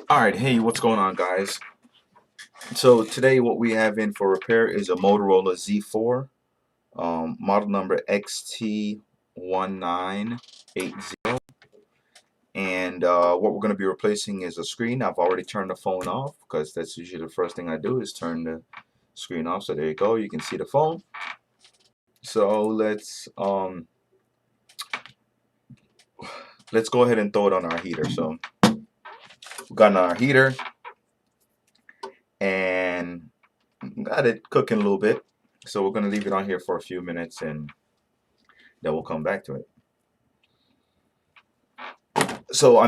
Alright, hey, what's going on, guys? So today what we have in for repair is a Motorola Z4, model number XT1980, and what we're going to be replacing is a screen. I've already turned the phone off because that's usually the first thing I do is turn the screen off. So there you go, you can see the phone. So let's go ahead and throw it on our heater. So we got our heater and got it cooking a little bit. So we're going to leave it on here for a few minutes and then we'll come back to it. So I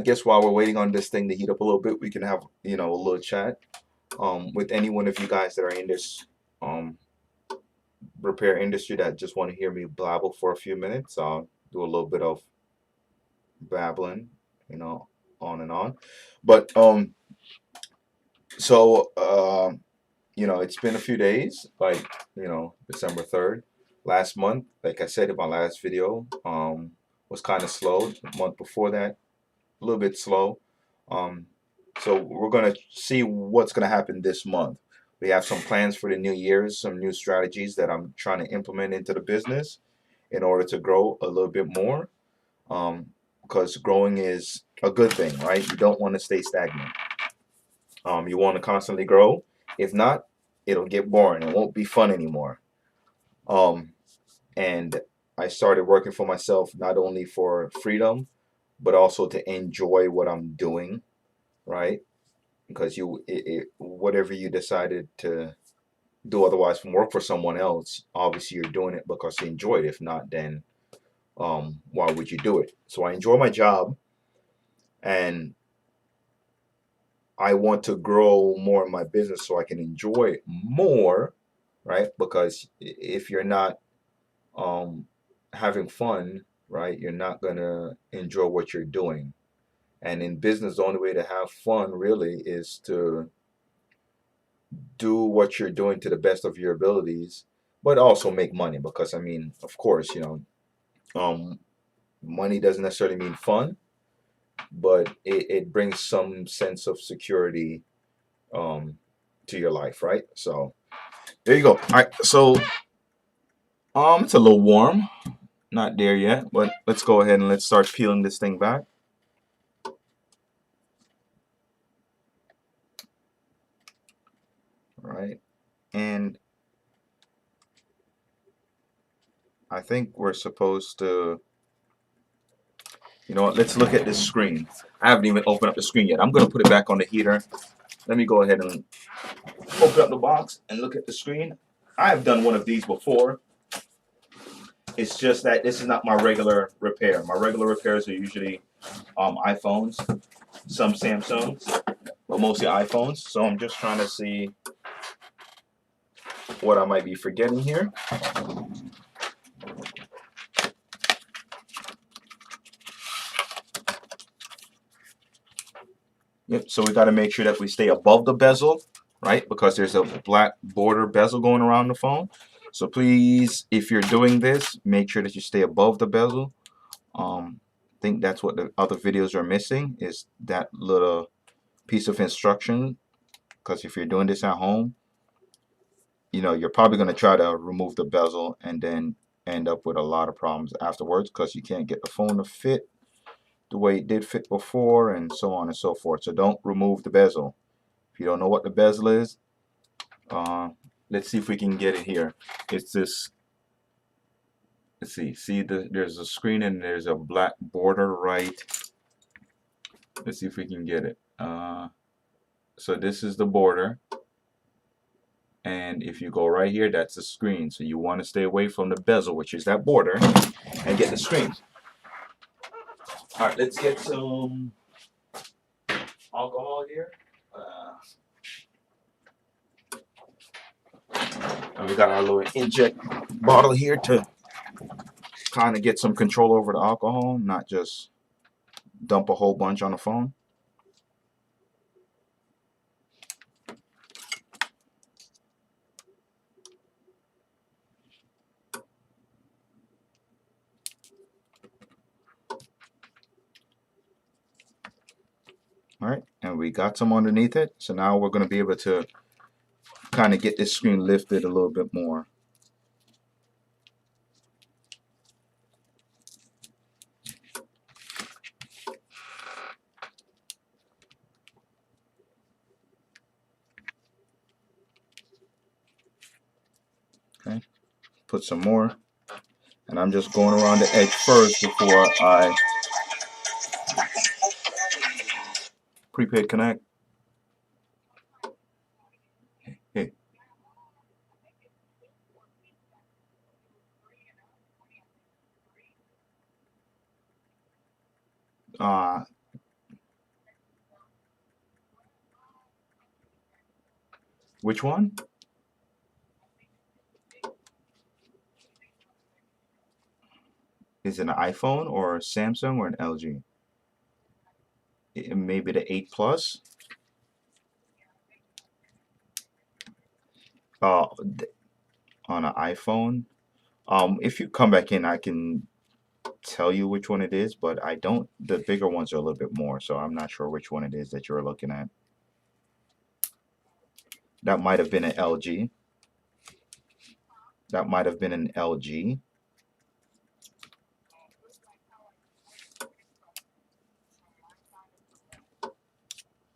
guess while we're waiting on this thing to heat up a little bit, we can have a little chat with any one of you guys that are in this um, repair industry that just want to hear me blabble for a few minutes. I'll do a little bit of babbling, on and on. But so it's been a few days, like December 3rd, last month. Like I said in my last video, was kind of slow. The month before that, a little bit slow. Um, so we're going to see what's going to happen this month. We have some plans for the new year, some new strategies that I'm trying to implement into the business in order to grow a little bit more. Because growing is a good thing, right? You don't want to stay stagnant. You want to constantly grow. If not, it'll get boring. It won't be fun anymore. Um, and I started working for myself not only for freedom, but also to enjoy what I'm doing, right? Because whatever you decided to do otherwise from work for someone else, obviously you're doing it because you enjoy it. If not, then why would you do it? So I enjoy my job, and I want to grow more in my business so I can enjoy it more, right? Because if you're not um, having fun, right, you're not gonna enjoy what you're doing. And in business, the only way to have fun really is to do what you're doing to the best of your abilities, but also make money. Because I mean, of course, um, money doesn't necessarily mean fun, but it brings some sense of security um, to your life, right? So there you go. All right, so it's a little warm, not there yet, but let's go ahead and let's start peeling this thing back. All right, and I think we're supposed to, you know what, let's look at this screen. I haven't even opened up the screen yet. I'm going to put it back on the heater. Let me go ahead and open up the box and look at the screen. I've done one of these before. It's just that this is not my regular repair. My regular repairs are usually iPhones, some Samsungs, but mostly iPhones. So I'm just trying to see what I might be forgetting here. Yep, so we got to make sure that we stay above the bezel, right? Because there's a black border bezel going around the phone. So please, if you're doing this, make sure that you stay above the bezel. I think that's what the other videos are missing, is that little piece of instruction. Because if you're doing this at home, you're probably going to try to remove the bezel and then end up with a lot of problems afterwards because you can't get the phone to fit the way it did fit before, and so on and so forth. So don't remove the bezel. If you don't know what the bezel is, uh, let's see if we can get it here. It's this. Let's see there's a screen and there's a black border, right? Let's see if we can get it. So this is the border, and if you go right here, that's the screen. So you want to stay away from the bezel, which is that border, and get the screen. All right, let's get some alcohol here. And we got our little inject bottle here to kind of get some control over the alcohol, not just dump a whole bunch on the phone. All right, and we got some underneath it. So now we're going to be able to kind of get this screen lifted a little bit more. Okay, put some more. And I'm just going around the edge first before I prepaid connect. Hey, uh, which one? Is it an iPhone or a Samsung or an LG? Maybe the 8 Plus. Uh, on an iPhone. If you come back in, I can tell you which one it is, but I don't. The bigger ones are a little bit more, so I'm not sure which one it is that you're looking at. That might have been an LG. That might have been an LG.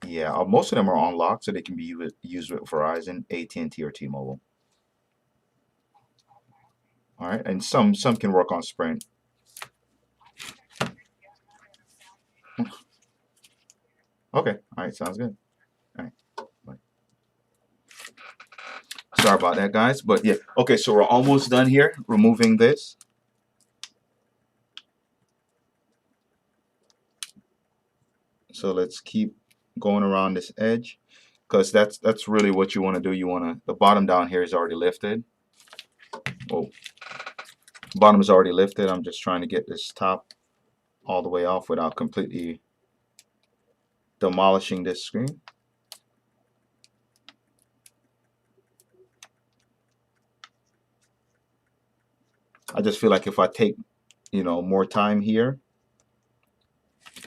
Yeah, most of them are unlocked, so they can be used with Verizon, AT&T, or T-Mobile. All right, and some can work on Sprint. Okay, all right, sounds good. All right, bye. Sorry about that, guys, but yeah. Okay, so we're almost done here, removing this. So let's keep going around this edge, because that's really what you want to do. You want to, the bottom down here is already lifted. Oh, bottom is already lifted. I'm just trying to get this top all the way off without completely demolishing this screen. I just feel like if I take, more time here,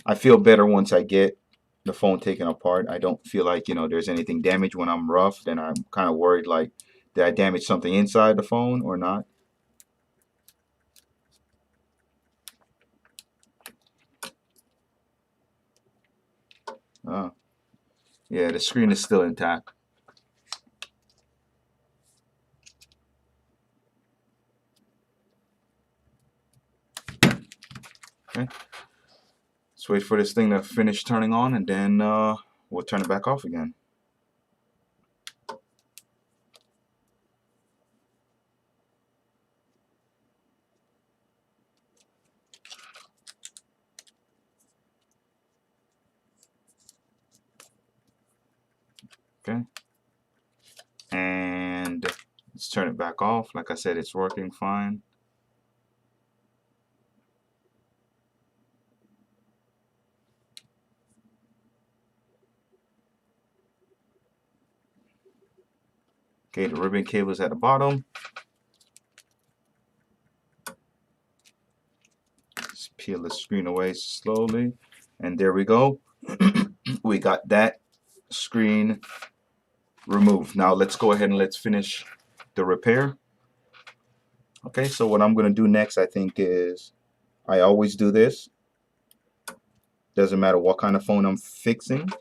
I feel better once I get the phone taken apart. I don't feel like, there's anything damaged when I'm rough. Then I'm kind of worried, like, did I damage something inside the phone or not? Yeah, the screen is still intact. Okay. Let's wait for this thing to finish turning on, and then we'll turn it back off again. Okay. And let's turn it back off. Like I said, it's working fine. Okay, the ribbon cable is at the bottom. Just peel the screen away slowly. And there we go. We got that screen removed. Now let's go ahead and let's finish the repair. Okay, so what I'm going to do next, I think, is I always do this. Doesn't matter what kind of phone I'm fixing.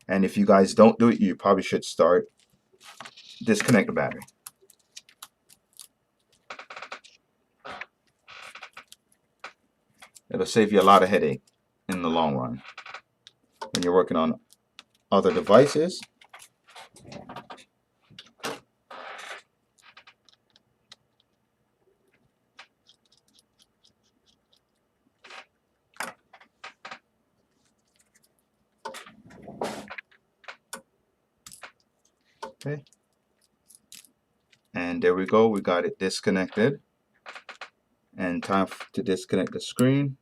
And if you guys don't do it, you probably should start. Disconnect the battery. It'll save you a lot of headache in the long run when you're working on other devices. Okay. And there we go. We got it disconnected. And time to disconnect the screen.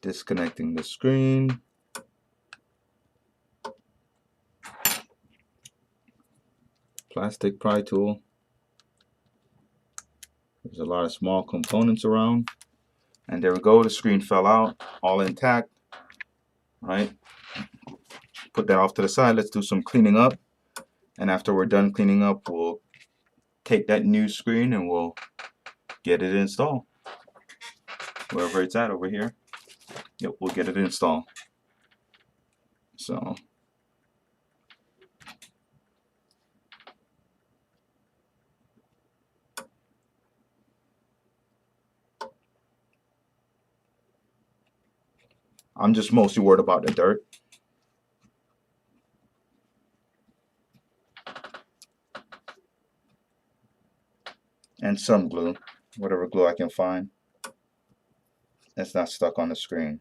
Disconnecting the screen. plastic pry tool. There's a lot of small components around. And there we go, the screen fell out, all intact. Right? Put that off to the side. Let's do some cleaning up. And after we're done cleaning up, we'll take that new screen and we'll get it installed. Wherever it's at over here. Yep, we'll get it installed. So I'm just mostly worried about the dirt. And some glue, whatever glue I can find that's not stuck on the screen.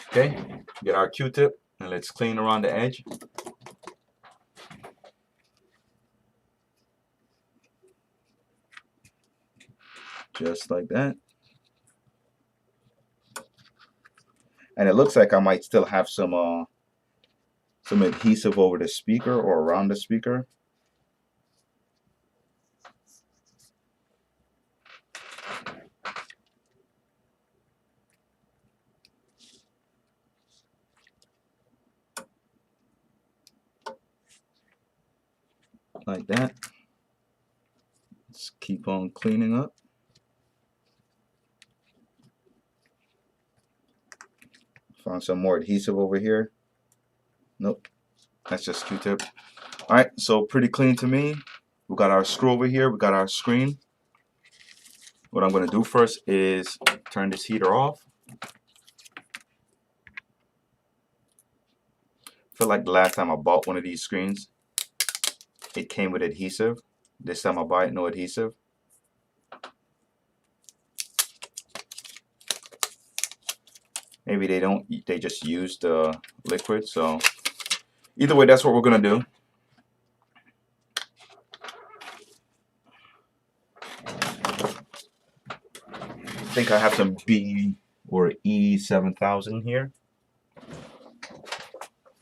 Okay, get our Q-tip and let's clean around the edge. Just like that. And it looks like I might still have some adhesive over the speaker or around the speaker. Like that. Let's keep on cleaning up. Found some more adhesive over here. Nope, that's just Q-tip. Alright, so pretty clean to me. We got our screw over here, we got our screen. What I'm going to do first is turn this heater off. I feel like the last time I bought one of these screens, it came with adhesive. This time I buy it, no adhesive. Maybe they don't, they just use the liquid. So either way, that's what we're going to do. I think I have some B or E7000 here.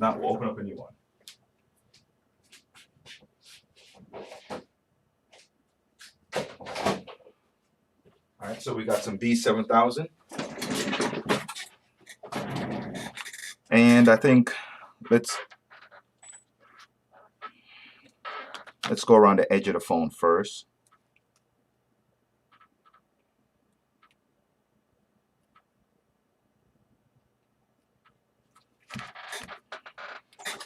Now we'll open up a new one. Alright, so we got some B7000. And I think let's go around the edge of the phone first.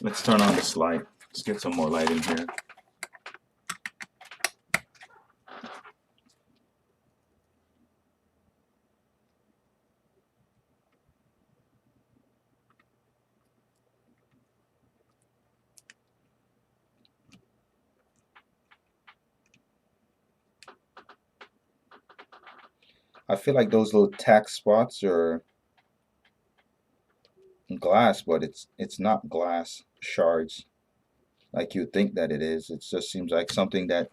Let's turn on this light. Let's get some more light in here. I feel like those little tack spots are glass, but it's not glass shards like you think that it is. It just seems like something that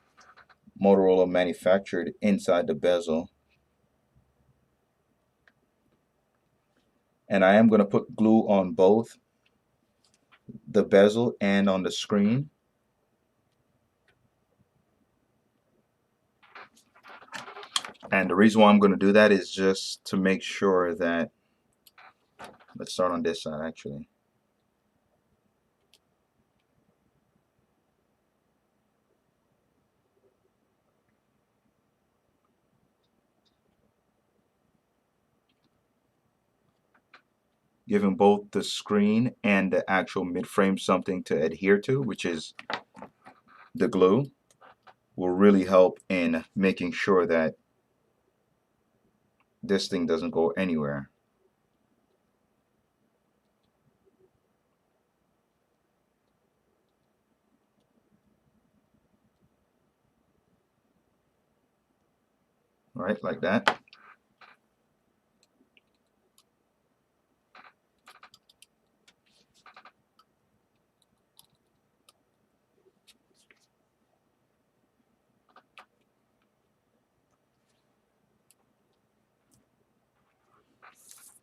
Motorola manufactured inside the bezel. And I am going to put glue on both the bezel and on the screen. And the reason why I'm going to do that is just to make sure that, let's start on this side actually. Giving both the screen and the actual mid-frame something to adhere to, which is the glue, will really help in making sure that this thing doesn't go anywhere. Right, like that.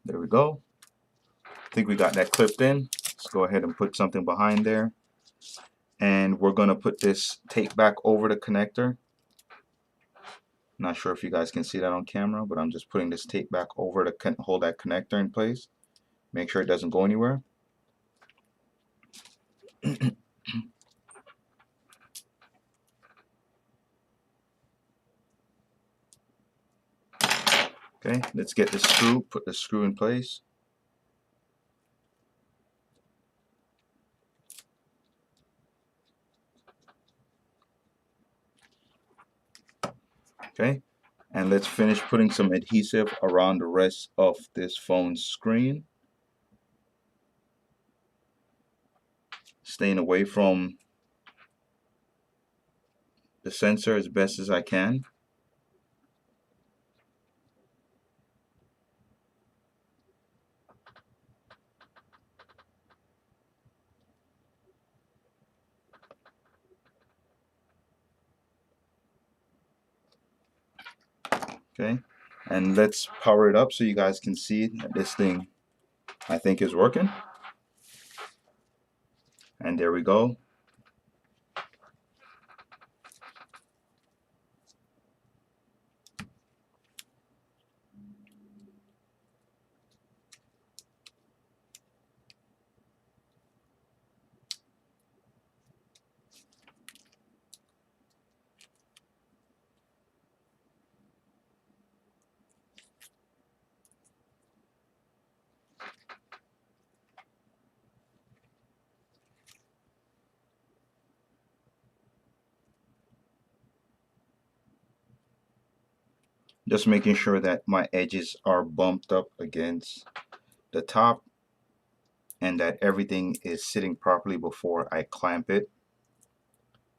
There we go. I think we got that clipped in. let's go ahead and put something behind there, and we're gonna put this tape back over the connector. Not sure if you guys can see that on camera, but I'm just putting this tape back over to hold that connector in place. Make sure it doesn't go anywhere. Okay, let's get the screw, put the screw in place. Okay, and let's finish putting some adhesive around the rest of this phone's screen. Staying away from the sensor as best as I can. Okay, and let's power it up so you guys can see that this thing, I think, is working. And there we go. Just making sure that my edges are bumped up against the top and that everything is sitting properly before I clamp it,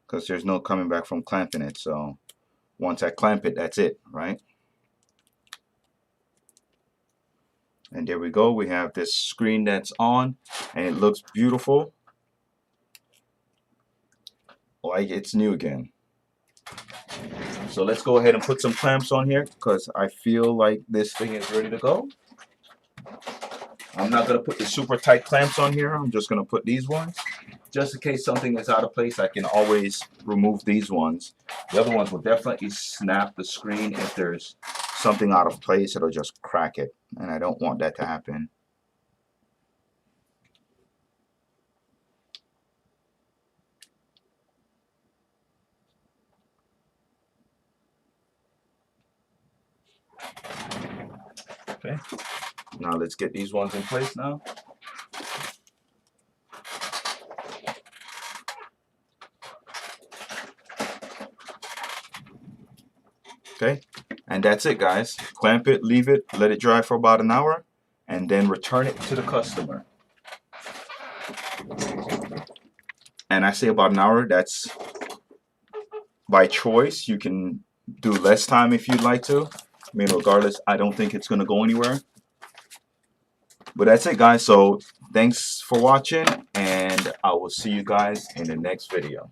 because there's no coming back from clamping it. So once I clamp it, that's it, right? And there we go. We have this screen that's on, and it looks beautiful, like it's new again. So let's go ahead and put some clamps on here, because I feel like this thing is ready to go. I'm not going to put the super tight clamps on here. I'm just going to put these ones. Just in case something is out of place, I can always remove these ones. The other ones will definitely snap the screen. If there's something out of place, it'll just crack it, and I don't want that to happen. Okay, now let's get these ones in place now. Okay, and that's it, guys. Clamp it, leave it, let it dry for about an hour, and then return it to the customer. And I say about an hour, that's by choice. You can do less time if you'd like to. I mean, regardless, I don't think it's going to go anywhere. But that's it, guys. So thanks for watching, and I will see you guys in the next video.